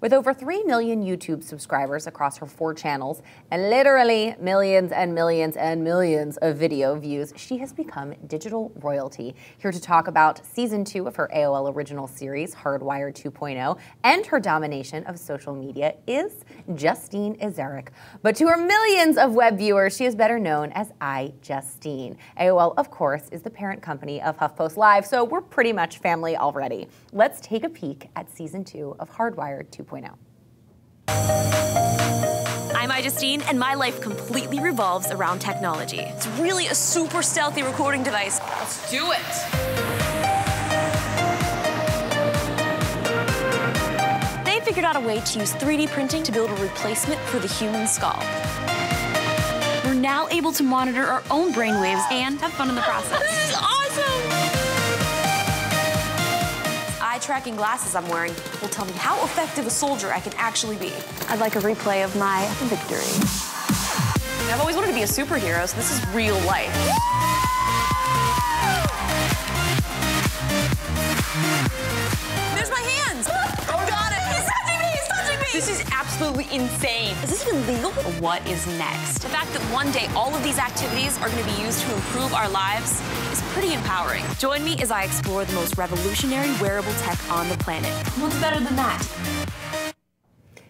With over 3 million YouTube subscribers across her 4 channels and literally millions and millions and millions of video views, she has become digital royalty. Here to talk about Season 2 of her AOL original series, Hardwire 2.0, and her domination of social media is Justine Ezarik. But to her millions of web viewers, she is better known as iJustine. AOL, of course, is the parent company of HuffPost Live, so we're pretty much family already. Let's take a peek at Season 2 of Hardwire 2.0. I'm iJustine, and my life completely revolves around technology. It's really a super stealthy recording device. Let's do it! They figured out a way to use 3D printing to build a replacement for the human skull. We're now able to monitor our own brainwaves and have fun in the process. This is awesome! Eye-tracking glasses I'm wearing will tell me how effective a soldier I can actually be. I'd like a replay of my victory. I've always wanted to be a superhero, so this is real life. There's my hands! Got it! He's touching me! He's touching me! This is absolutely insane. Is this even legal? What is next? The fact that one day all of these activities are going to be used to improve our lives is pretty empowering. Join me as I explore the most revolutionary wearable tech on the planet. What's better than that?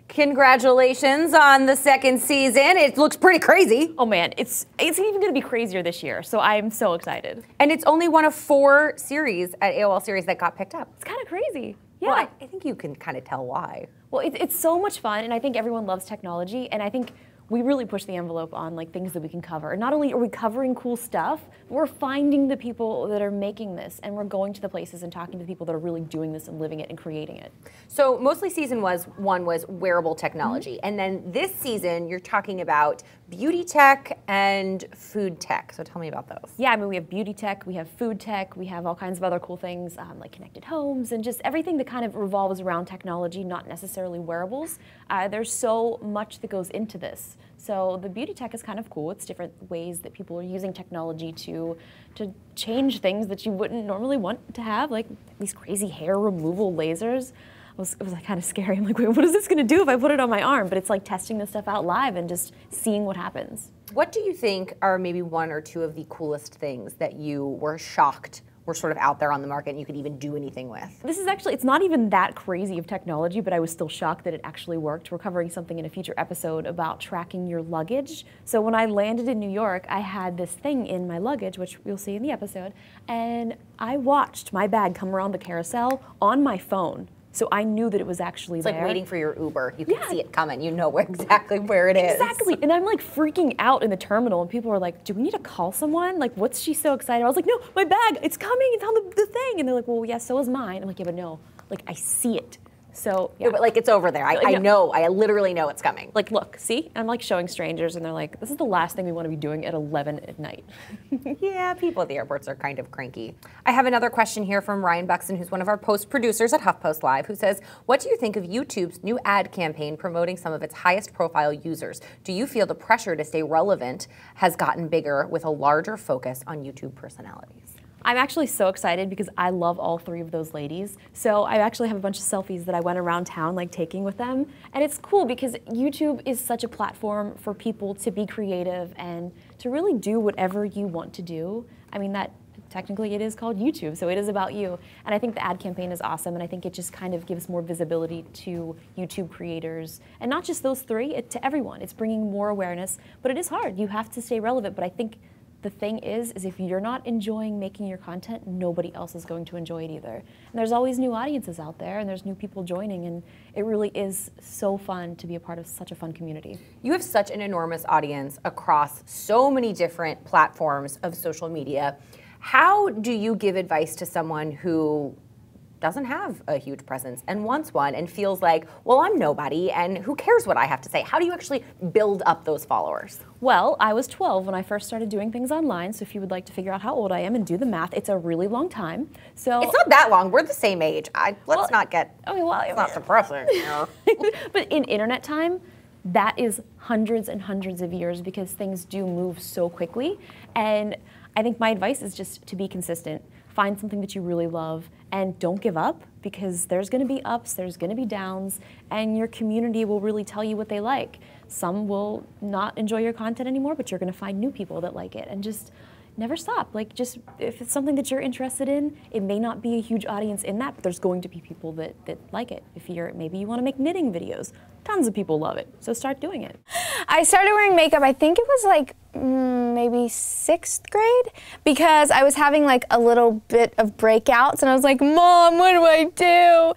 Congratulations on the 2nd season. It looks pretty crazy. Oh man, it's even going to be crazier this year, so I'm so excited. And it's only one of 4 series at AOL series that got picked up. It's kind of crazy. Yeah. Well, I think you can kind of tell why. Well, it's so much fun, and I think everyone loves technology, and I think we really push the envelope on like things that we can cover. And not only are we covering cool stuff, but we're finding the people that are making this, and we're going to the places and talking to the people that are really doing this and living it and creating it. So mostly season 1 was wearable technology, and then this season you're talking about beauty tech and food tech. So tell me about those. Yeah, I mean, we have beauty tech, we have food tech, we have all kinds of other cool things like connected homes and just everything that kind of revolves around technology, not necessarily wearables. There's so much that goes into this. So the beauty tech is kind of cool. It's different ways that people are using technology to change things that you wouldn't normally want to have, like these crazy hair removal lasers. It was like kind of scary. I'm like, wait, what is this gonna do if I put it on my arm? But it's like testing this stuff out live and just seeing what happens. What do you think are maybe 1 or 2 of the coolest things that you were shocked were sort of out there on the market and you could even do anything with? This is actually, it's not even that crazy of technology, but I was still shocked that it actually worked. We're covering something in a future episode about tracking your luggage. So when I landed in New York, I had this thing in my luggage, which you'll see in the episode, and I watched my bag come around the carousel on my phone. So I knew that it was actually there. It's like waiting for your Uber. You can see it coming. You know exactly where it is. Exactly. And I'm like freaking out in the terminal, and people are like, do we need to call someone? Like, what's she so excited? I was like, no, my bag, it's coming. It's on the thing. And they're like, well, yeah, so is mine. I'm like, yeah, but no. Like, I see it. So, yeah. But like, it's over there. I know. I literally know it's coming. Like, look, see? I'm like showing strangers, and they're like, this is the last thing we want to be doing at 11 at night. Yeah, people at the airports are kind of cranky. I have another question here from Ryan Buxton, who's one of our post producers at HuffPost Live, who says, what do you think of YouTube's new ad campaign promoting some of its highest profile users? Do you feel the pressure to stay relevant has gotten bigger with a larger focus on YouTube personalities? I'm actually so excited because I love all 3 of those ladies. So I actually have a bunch of selfies that I went around town like taking with them. And it's cool because YouTube is such a platform for people to be creative and to really do whatever you want to do. I mean, that technically it is called YouTube, so it is about you. And I think the ad campaign is awesome, and I think it just kind of gives more visibility to YouTube creators. And not just those 3, to everyone. It's bringing more awareness, but it is hard. You have to stay relevant, but I think the thing is if you're not enjoying making your content, nobody else is going to enjoy it either. And there's always new audiences out there, and there's new people joining, and it really is so fun to be a part of such a fun community. You have such an enormous audience across so many different platforms of social media. How do you give advice to someone who doesn't have a huge presence and wants one and feels like, well, I'm nobody and who cares what I have to say? How do you actually build up those followers? Well, I was 12 when I first started doing things online, so if you would like to figure out how old I am and do the math, it's a really long time. So it's not that long. We're the same age. Let's not get. Okay, well, it's not depressing. But in internet time, that is hundreds and hundreds of years because things do move so quickly. And I think my advice is just to be consistent. Find something that you really love and don't give up. because there's gonna be ups, there's gonna be downs, and your community will really tell you what they like. Some will not enjoy your content anymore, but you're gonna find new people that like it, and just never stop. Like, just, if it's something that you're interested in, it may not be a huge audience in that, but there's going to be people that like it. If maybe you wanna make knitting videos, tons of people love it, so start doing it. I started wearing makeup, I think it was like maybe 6th grade, because I was having like a little bit of breakouts and I was like, Mom, what do I do?